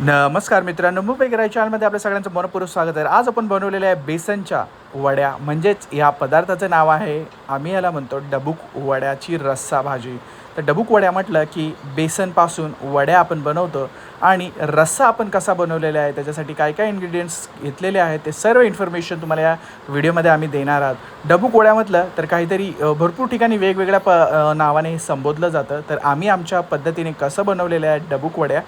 नमस्कार मित्रांनो, मुंबई गिराई चॅनलमध्ये आपल्या सगळ्यांचं मनपूर्वक स्वागत आहे। आज आपण बनवलेल्या आहे बेसनच्या वड्या, म्हणजेच या पदार्थाचं नाव आहे, आम्ही याला म्हणतो डबूक वड्याची रस्सा भाजी। तर डबूक वड्या म्हटलं की बेसनपासून वड्या आपण बनवतो आणि रस्सा आपण कसा बनवलेला आहे, त्याच्यासाठी काय काय इन्ग्रेडियंट्स घेतलेले आहेत ते सर्व इन्फॉर्मेशन तुम्हाला या व्हिडिओमध्ये आम्ही देणार आहोत। डबूक वड्या म्हटलं तर काहीतरी भरपूर ठिकाणी वेगवेगळ्या नावाने हे संबोधलं जातं, तर आम्ही आमच्या पद्धतीने कसं बनवलेलं आहे डबूक वड्या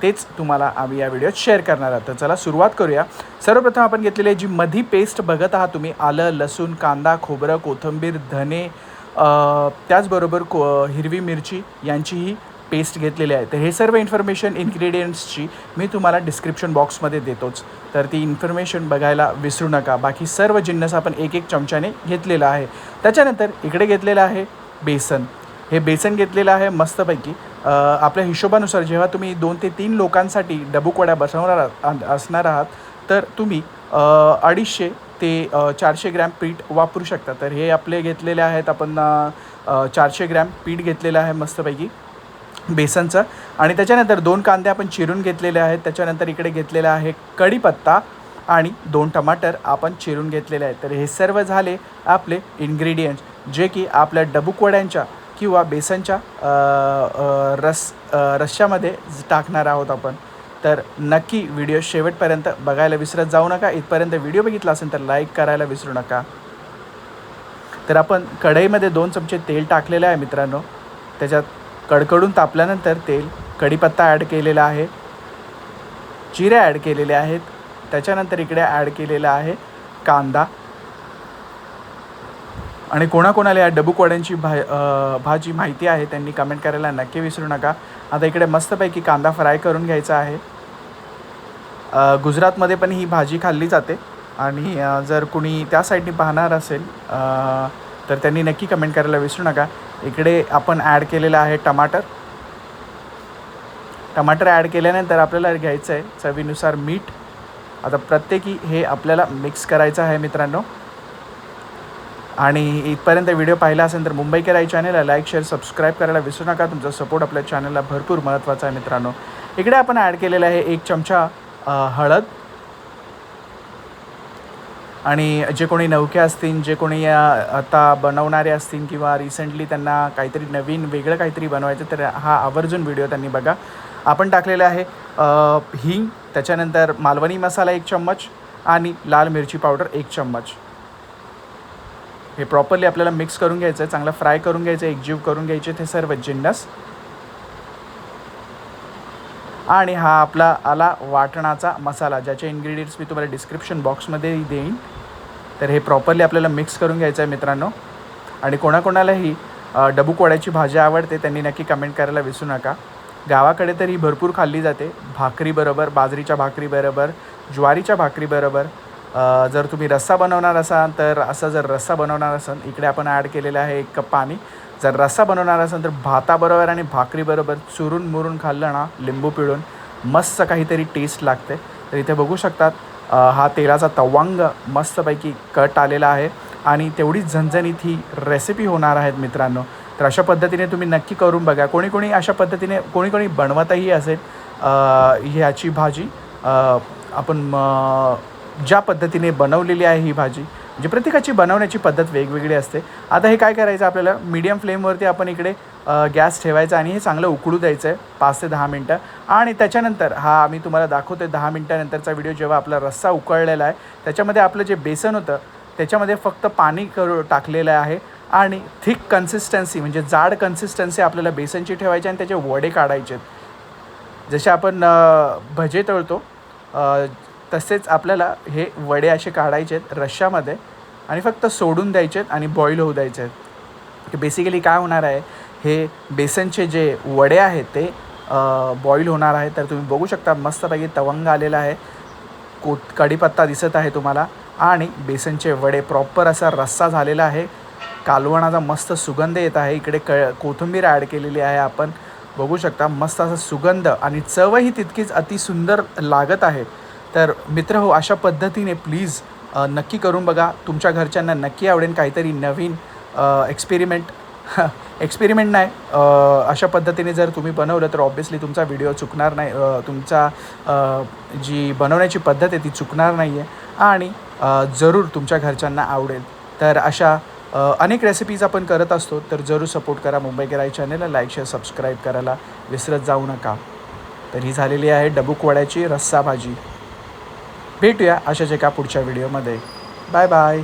तेच तुम्हाला आम्ही या व्हिडिओत शेअर करणार आहोत। तर चला सुरुवात करूया। सर्वप्रथम आपण घेतलेली जी मधी पेस्ट बघत आहात तुम्ही, आलं, लसूण, कांदा, खोबरं, कोथिंबीर, धने, त्याचबरोबर हिरवी मिरची यांचीही पेस्ट घेतलेली आहे। तर हे सर्व इन्फॉर्मेशन इन्ग्रेडियंट्सची मी तुम्हाला डिस्क्रिप्शन बॉक्समध्ये देतोच, तर ती इन्फॉर्मेशन बघायला विसरू नका। बाकी सर्व जिन्नस आपण एक एक चमच्याने घेतलेला आहे। त्याच्यानंतर इकडे घेतलेलं आहे बेसन। हे बेसन घेतलेलं आहे मस्तपैकी आपल्या हिशोबानुसार। जेव्हा तुम्ही 2 ते 3 लोकांसाठी डबूक वड्या बनवणार असणार आहात तर तुम्ही 250 ते 400 ग्रॅम पीठ वापरू शकता। तर हे आपले घेतलेले आहेत आपण 400 ग्रॅम पीठ घेतलेलं आहे मस्तपैकी बेसनचं। आणि त्याच्यानंतर 2 कांदे आपण चिरून घेतलेले आहेत। त्याच्यानंतर इकडे घेतलेला आहे कढीपत्ता आणि 2 टमाटर आपण चिरून घेतलेले आहेत। तर हे सर्व झाले आपले इन्ग्रेडियंट्स, जे की आपल्या डबूक वड्यांच्या किंवा बेसनच्या रश्श्यामध्ये टाकणार आहोत आपण। तर नक्की व्हिडिओ शेवटपर्यंत बघायला विसरत जाऊ नका। इथपर्यंत व्हिडिओ बघितला असेल तर लाईक करायला विसरू नका। तर आपण कढईमध्ये 2 चमचे तेल टाकलेलं आहे मित्रांनो। त्याच्यात कडकडून तापल्यानंतर तेल कढीपत्ता ॲड केलेला आहे, जिरे ॲड केलेले आहेत, त्याच्यानंतर इकडे ॲड केलेला आहे कांदा। आणि कोणाकोणाला या डबूक वड्यांची भाजी माहिती आहे त्यांनी कमेंट करायला नक्की विसरू नका। आता इकडे मस्तपैकी कांदा फ्राय करून घ्यायचा आहे। गुजरातमध्ये पण ही भाजी खाल्ली जाते आणि जर कुणी त्या साईडनी पाहणार असेल तर त्यांनी नक्की कमेंट करायला विसरू नका। इकडे आपण ॲड केलेलं आहे टमाटर ॲड केल्यानंतर आपल्याला घ्यायचं आहे चवीनुसार मीठ। आता प्रत्येकी हे आपल्याला मिक्स करायचं आहे मित्रांनो। आणि इथपर्यंत व्हिडिओ पाहिला असेल तर मुंबई गिराई चॅनलला लाईक, शेअर, सबस्क्राईब करायला विसरू नका। तुमचा सपोर्ट आपल्या चॅनलला भरपूर महत्त्वाचा आहे मित्रांनो। इकडे आपण ॲड केलेलं आहे 1 चमचा हळद। आणि जे कोणी नवखे असतील, जे कोणी आता बनवणारे असतील किंवा रिसेंटली त्यांना काहीतरी नवीन वेगळं काहीतरी बनवायचं, तर हा आवर्जून व्हिडिओ त्यांनी बघा। आपण टाकलेलं आहे हिंग, त्याच्यानंतर मालवणी मसाला 1 चम्मच आणि लाल मिरची पावडर 1 चम्मच। हे प्रॉपरली आपल्याला मिक्स करून घ्यायचं आहे, चांगलं फ्राय करून घ्यायचं, एकजीव करून घ्यायचे ते सर्व जिन्नस। आणि हा आपला आला वाटणाचा मसाला, ज्याचे इन्ग्रेडियंट्स मी तुम्हाला डिस्क्रिप्शन बॉक्समध्ये देईन। तर हे प्रॉपरली आपल्याला मिक्स करून घ्यायचं आहे मित्रांनो। आणि कोणाकोणालाही डबूक वड्याची भाजी आवडते त्यांनी नक्की कमेंट करायला विसरू नका। गावाकडे तर ही भरपूर खाल्ली जाते, भाकरीबरोबर, बाजरीच्या भाकरीबरोबर, ज्वारीच्या भाकरीबरोबर। जर तुम्ही रस्सा बनवणार असाल तर जर रस्सा बनवणार असाल, इकडे आपण ॲड केलेलं आहे 1 कप पाणी। जर रस्सा बनवणार असाल तर भाताबरोबर आणि भाकरीबरोबर चुरून मुरून खाल्लं ना, लिंबू पिळून, मस्त काहीतरी टेस्ट लागते। तर इथे बघू शकतात हा तेलाचा तवंग मस्तपैकी कट आलेला आहे आणि तेवढीच झणझणीत ही रेसिपी होणार आहेत मित्रांनो। तर अशा पद्धतीने तुम्ही नक्की करून बघा। कोणी अशा पद्धतीने कोणी बनवतही असेल ह्याची भाजी। आपण ज्या पद्धतीने बनवलेली आहे ही भाजी, म्हणजे प्रत्येकाची बनवण्याची पद्धत वेगवेगळी असते। आता हे काय करायचं आपल्याला, मीडियम फ्लेमवरती आपण इकडे गॅस ठेवायचा आणि हे चांगलं उकळू द्यायचं आहे 5 ते 10 मिनटं। आणि त्याच्यानंतर हा मी तुम्हाला दाखवतो 10 मिनटानंतरचा व्हिडिओ, जेव्हा आपला रस्सा उकळलेला आहे त्याच्यामध्ये आपलं जे बेसन होतं त्याच्यामध्ये फक्त पाणी टाकलेलं आहे आणि थिक कन्सिस्टन्सी, म्हणजे जाड कन्सिस्टन्सी आपल्याला बेसनची ठेवायची आणि त्याचे वडे काढायचे। जसे आपण भजे तळतो तसेच आपल्याला हे वडे असे काढायचे आहेत रश्श्यामध्ये आणि फक्त सोडून द्यायचे आहेत आणि बॉईल होऊ द्यायचे आहेत। बेसिकली काय होणार आहे, हे बेसनचे जे वडे आहेत ते बॉईल होणार आहे। तर तुम्ही बघू शकता मस्तपैकी तवंग आलेला आहे, कढीपत्ता दिसत आहे तुम्हाला आणि बेसनचे वडे प्रॉपर असा रस्सा झालेला आहे। कालवणाचा मस्त सुगंध येत आहे। इकडे कोथिंबीर ॲड केलेली आहे आपण, बघू शकता मस्त असा सुगंध आणि चवही तितकीच अतिसुंदर लागत आहे। तर मित्र हो, अशा पद्धतीने प्लीज नक्की करून बघा, तुमच्या घरच्यांना नक्की आवडेल। काहीतरी नवीन एक्सपेरिमेंट एक्सपेरिमेंट नाही, अशा पद्धतीने जर तुम्ही बनवलं तर ऑब्व्हियसली तुमचा व्हिडिओ चुकणार नाही, तुमचा जी बनवण्याची पद्धत आहे ती चुकणार नाही आहे आणि जरूर तुमच्या घरच्यांना आवडेल. तर अशा अनेक रेसिपीज आपण करत असतो, तर जरूर सपोर्ट करा मुंबई गिराई चॅनलला. लाईक शेअर सबस्क्राईब करायला विसरत जाऊ नका. तर ही झालेली आहे डबूक वड्याची रस्सा भाजी. भेटूया अशाच एका पुढच्या व्हिडिओमध्ये. Bye bye.